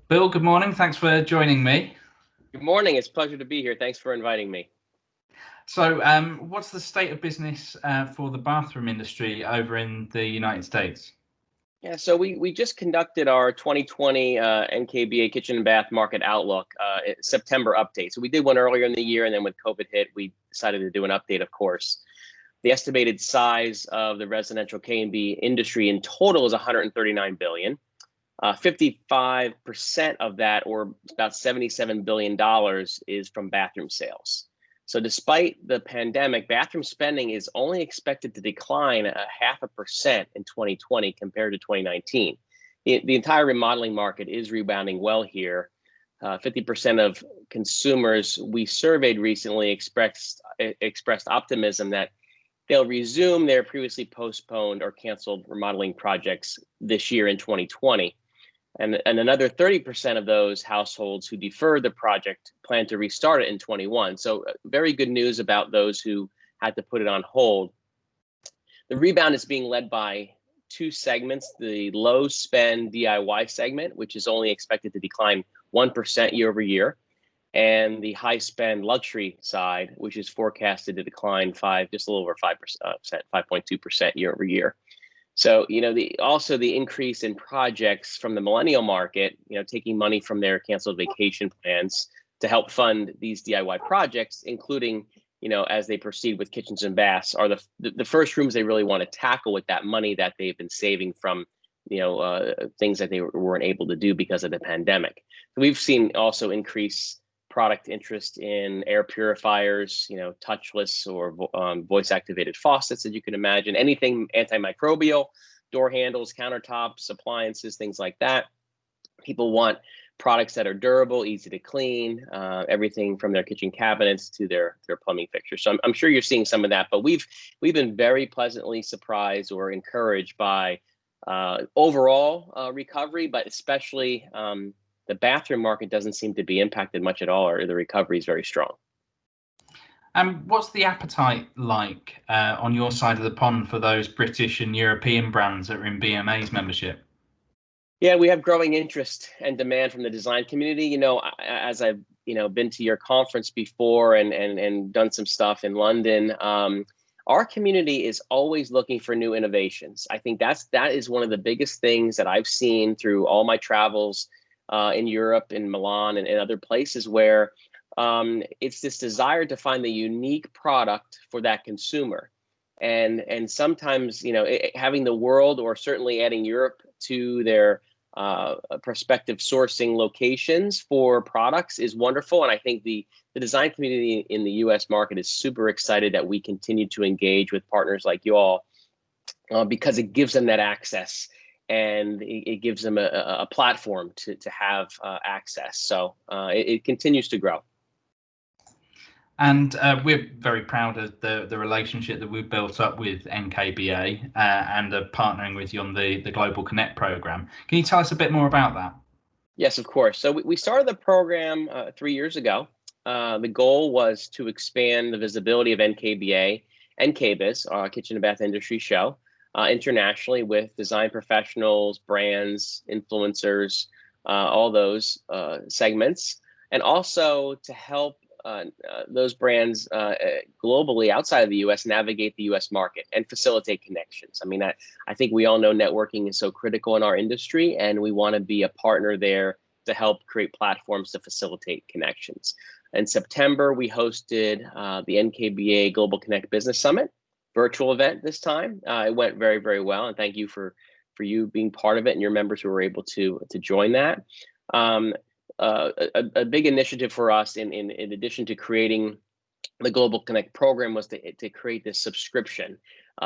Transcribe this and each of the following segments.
Bill, good morning. Thanks for joining me. Good morning. It's a pleasure to be here. Thanks for inviting me. So, what's the state of business for the bathroom industry over in the United States? Yeah, so we just conducted our 2020 NKBA Kitchen and Bath Market Outlook September update. So we did one earlier in the year, and then when COVID hit, we decided to do an update, of course. The estimated size of the residential K&B industry in total is 139 billion. 55% of that, or about $77 billion, is from bathroom sales. So despite the pandemic, bathroom spending is only expected to decline 0.5% in 2020 compared to 2019. The entire remodeling market is rebounding well here. 50% of consumers we surveyed recently expressed optimism that they'll resume their previously postponed or canceled remodeling projects this year in 2020. And another 30% of those households who deferred the project plan to restart it in 21. So very good news about those who had to put it on hold. The rebound is being led by two segments: the low spend DIY segment, which is only expected to decline 1% year over year, and the high spend luxury side, which is forecasted to decline just a little over 5%, 5.2% year over year. So, also the increase in projects from the millennial market, taking money from their canceled vacation plans to help fund these DIY projects, including, as they proceed with kitchens and baths, are the first rooms they really want to tackle with that money that they've been saving from, things that they weren't able to do because of the pandemic. So we've seen also increase product interest in air purifiers, touchless or voice activated faucets, as you can imagine, anything antimicrobial, door handles, countertops, appliances, things like that. People want products that are durable, easy to clean, everything from their kitchen cabinets to their plumbing fixtures. So I'm sure you're seeing some of that, but we've been very pleasantly surprised or encouraged by overall recovery, but especially the bathroom market doesn't seem to be impacted much at all, or the recovery is very strong. What's the appetite like on your side of the pond for those British and European brands that are in BMA's membership? Yeah, we have growing interest and demand from the design community. As I've been to your conference before and done some stuff in London, our community is always looking for new innovations. I think that is one of the biggest things that I've seen through all my travels in Europe, in Milan, and in other places, where it's this desire to find the unique product for that consumer. And sometimes, having the world, or certainly adding Europe to their prospective sourcing locations for products, is wonderful. And I think the design community in the US market is super excited that we continue to engage with partners like you all, because it gives them that access, and it gives them a platform to have access. So it continues to grow. And we're very proud of the relationship that we've built up with NKBA and partnering with you on the Global Connect program. Can you tell us a bit more about that? Yes, of course. So we started the program 3 years ago. The goal was to expand the visibility of NKBA and KBIS, our Kitchen and Bath Industry Show, internationally, with design professionals, brands, influencers, all those segments, and also to help those brands globally outside of the US navigate the US market and facilitate connections. I mean, I think we all know networking is so critical in our industry, and we want to be a partner there to help create platforms to facilitate connections. In September, we hosted the NKBA Global Connect Business Summit, virtual event this time. It went very, very well, and thank you for you being part of it and your members who were able to join that. A big initiative for us, in addition to creating the Global Connect program, was to create this subscription,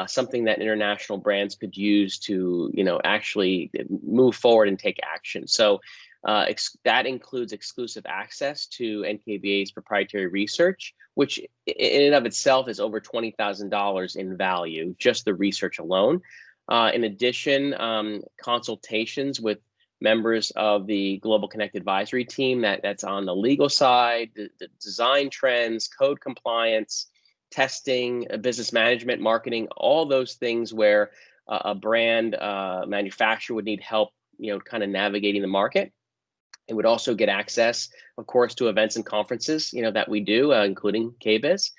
something that international brands could use to actually move forward and take action. So that includes exclusive access to NKBA's proprietary research, which in and of itself is over $20,000 in value, just the research alone. In addition, consultations with members of the Global Connect advisory team that's on the legal side, the design trends, code compliance, testing, business management, marketing, all those things where a brand manufacturer would need help, kind of navigating the market. It would also get access, of course, to events and conferences, that we do, including KBIS,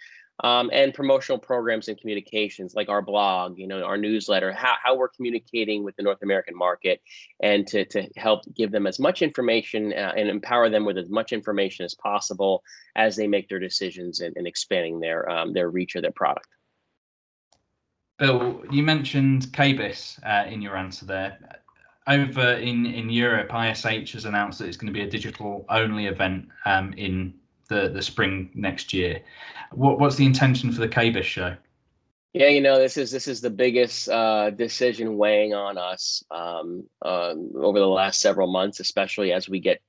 and promotional programs and communications like our blog, our newsletter, how we're communicating with the North American market, and to help give them as much information and empower them with as much information as possible as they make their decisions in expanding their reach of their product. Bill, you mentioned KBIS in your answer there. Over in Europe, ISH has announced that it's going to be a digital-only event in the spring next year. What's the intention for the KBIS show? Yeah, this is the biggest decision weighing on us over the last several months, especially as we get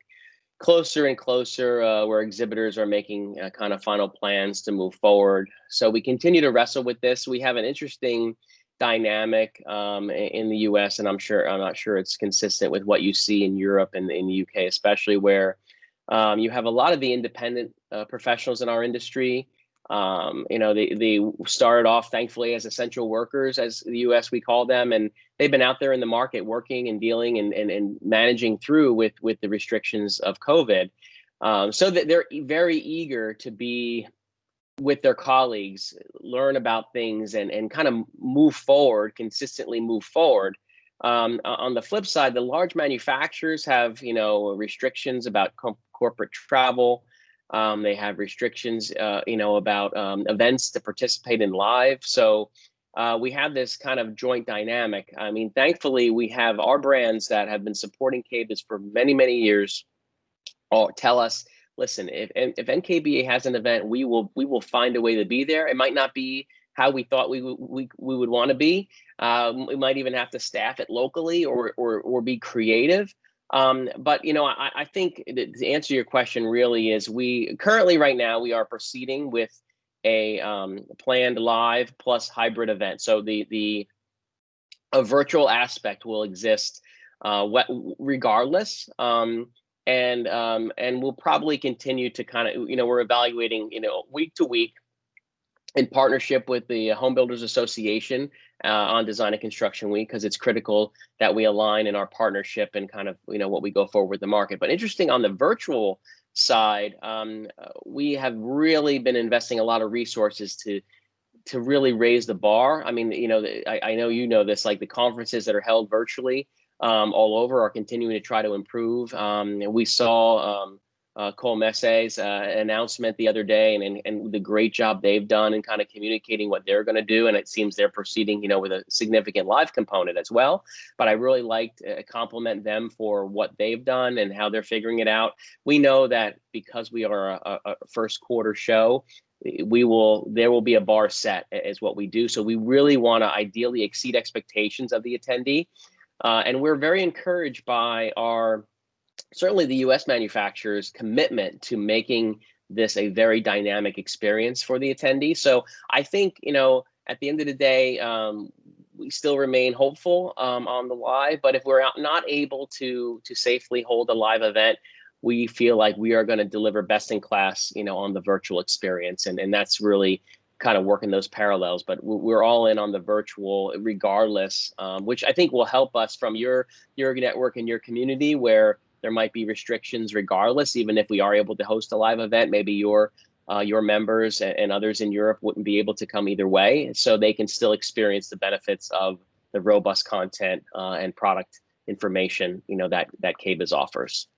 closer and closer, where exhibitors are making kind of final plans to move forward. So we continue to wrestle with this. We have an interesting dynamic in the US, and I'm not sure it's consistent with what you see in Europe and in the UK, especially, where you have a lot of the independent professionals in our industry. They started off, thankfully, as essential workers, as the US we call them, and they've been out there in the market working and dealing and managing through with the restrictions of COVID. So that they're very eager to be with their colleagues, learn about things, and kind of consistently move forward. On the flip side, the large manufacturers have, restrictions about corporate travel. They have restrictions, about events to participate in live. So we have this kind of joint dynamic. I mean, thankfully, we have our brands that have been supporting KBIS for many, many years all tell us, listen, if NKBA has an event, we will find a way to be there. It might not be how we thought we would want to be. We might even have to staff it locally or be creative. But I think to answer your question really is, we currently right now we are proceeding with a planned live plus hybrid event. So a virtual aspect will exist regardless. And we'll probably continue to kind of, we're evaluating, week to week in partnership with the Home Builders Association on Design and Construction Week, because it's critical that we align in our partnership and kind of, what we go forward with the market. But interesting on the virtual side, we have really been investing a lot of resources to really raise the bar. I mean, I know this, like the conferences that are held virtually all over are continuing to try to improve. We saw Cole Messe's announcement the other day, and the great job they've done in kind of communicating what they're going to do. And it seems they're proceeding, with a significant live component as well. But I really liked to compliment them for what they've done and how they're figuring it out. We know that because we are a first quarter show, there will be a bar set as what we do. So we really want to ideally exceed expectations of the attendee. And we're very encouraged by certainly the US manufacturers' commitment to making this a very dynamic experience for the attendee. So I think, at the end of the day, we still remain hopeful on the live, but if we're not able to safely hold a live event, we feel like we are going to deliver best in class, on the virtual experience. And that's really kind of working those parallels, but we're all in on the virtual regardless, which I think will help us from your network and your community, where there might be restrictions regardless. Even if we are able to host a live event, maybe your members and others in Europe wouldn't be able to come either way, so they can still experience the benefits of the robust content and product information, that KBIS offers.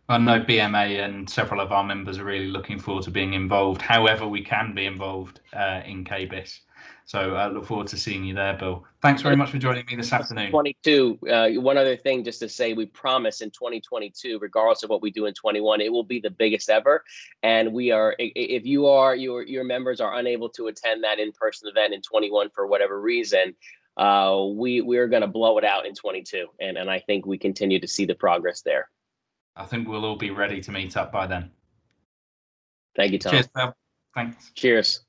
I know BMA and several of our members are really looking forward to being involved, however we can be involved in KBIS. So I look forward to seeing you there, Bill. Thanks very much for joining me this afternoon. 22. One other thing, just to say, we promise in 2022, regardless of what we do in 21, it will be the biggest ever. And we are, if your members are unable to attend that in-person event in 21 for whatever reason, we're going to blow it out in 22. And I think we continue to see the progress there. I think we'll all be ready to meet up by then. Thank you, Tom. Cheers, Bill. Thanks. Cheers.